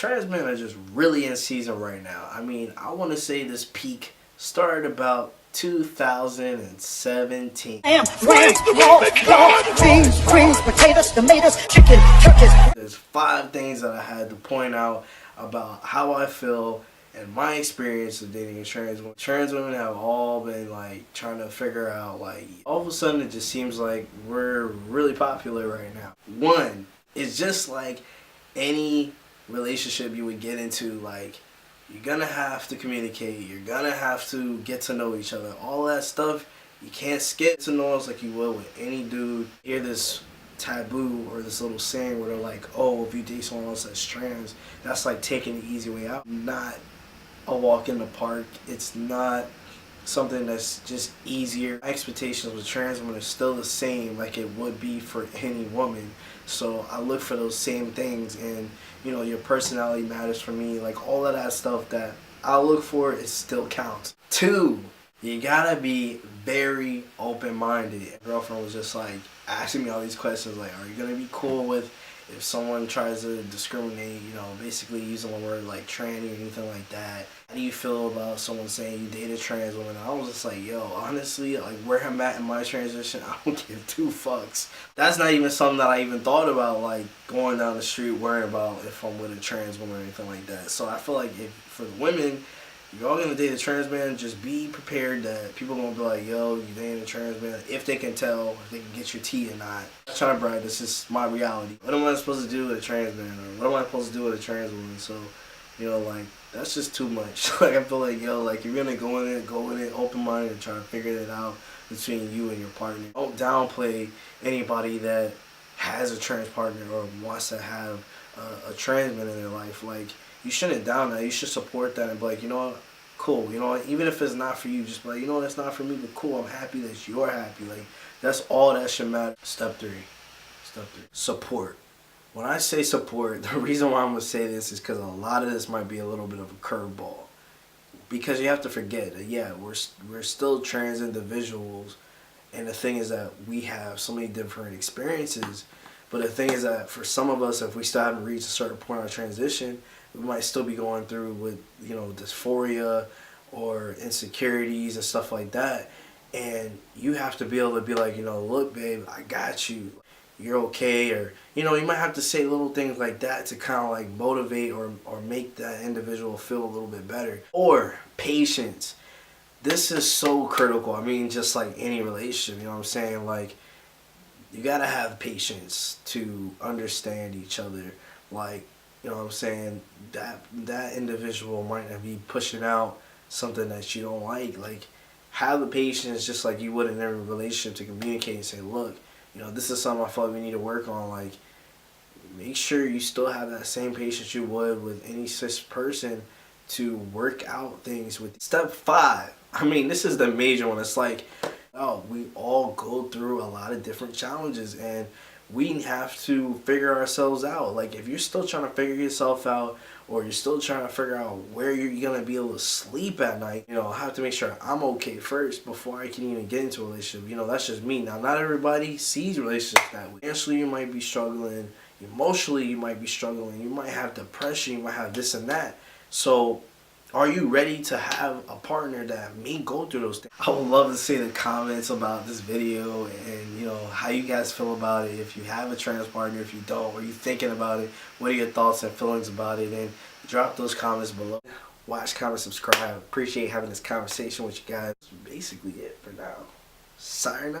Trans men are just really in season right now. I mean, I want to say this peak started about 2017. Ham, ranch, beans, greens, potatoes, tomatoes, chicken, turkeys. There's 5 things that I had to point out about how I feel and my experience of dating a trans woman. Trans women have all been like trying to figure out, like, all of a sudden it just seems like we're really popular right now. One, it's just like any relationship you would get into, like, you're gonna have to communicate, you're gonna have to get to know each other, all that stuff. You can't skip to know us like you will with any dude. Hear this taboo or this little saying where they're like, oh, if you date someone else that's trans, that's like taking the easy way out. Not a walk in the park. It's not something that's just easier. My expectations with trans women are still the same like it would be for any woman. So I look for those same things, and you know, your personality matters for me. Like, all of that stuff that I look for, it still counts. 2, you gotta be very open-minded. My girlfriend was just like asking me all these questions, like, are you gonna be cool with if someone tries to discriminate, you know, basically using the word like tranny or anything like that? How do you feel about someone saying you date a trans woman? I was just like, yo, honestly, like, where I'm at in my transition, I don't give 2 fucks. That's not even something that I even thought about, like, going down the street worrying about if I'm with a trans woman or anything like that. So I feel like if, for the women, you're all gonna date a trans man, just be prepared that people are gonna be like, yo, you dating a trans man, if they can tell, if they can get your tea or not. I'm not trying to brag, this is my reality. What am I supposed to do with a trans man, or what am I supposed to do with a trans woman? So, you know, like, that's just too much. Like, I feel like, yo, like, you're gonna go in it open-minded and try to figure it out between you and your partner. Don't downplay anybody that has a trans partner or wants to have a trans man in their life. Like, you shouldn't down that. You should support that and be like, you know what, cool. You know what, even if it's not for you, just be like, you know what, it's not for me, but cool, I'm happy that you're happy. Like, that's all that should matter. Step 3. Support. When I say support, the reason why I'm going to say this is because a lot of this might be a little bit of a curveball. Because you have to forget that, yeah, we're still trans individuals, and the thing is that we have so many different experiences. But the thing is that for some of us, if we still haven't reached a certain point in our transition, we might still be going through with, you know, dysphoria or insecurities and stuff like that. And you have to be able to be like, you know, look, babe, I got you. You're okay. Or, you know, you might have to say little things like that to kind of like motivate or make that individual feel a little bit better. Or patience. This is so critical. I mean, just like any relationship, you know what I'm saying? Like, you gotta have patience to understand each other. Like, you know what I'm saying? That individual might not be pushing out something that you don't like. Like, have the patience just like you would in every relationship to communicate and say, look, you know, this is something I feel like we need to work on. Like, make sure you still have that same patience you would with any cis person to work out things with. Step 5. I mean, this is the major one. It's like, oh, we all go through a lot of different challenges, and we have to figure ourselves out. Like, if you're still trying to figure yourself out, or you're still trying to figure out where you're going to be able to sleep at night, you know, I have to make sure I'm okay first before I can even get into a relationship. You know, that's just me. Now, not everybody sees relationships that way. Financially, you might be struggling. Emotionally, you might be struggling. You might have depression. You might have this and that. So, are you ready to have a partner that may go through those things? I would love to see the comments about this video and, you know, how you guys feel about it. If you have a trans partner, if you don't, or you thinking about it, what are your thoughts and feelings about it? And drop those comments below. Watch, comment, subscribe. Appreciate having this conversation with you guys. That's basically it for now. Sign up.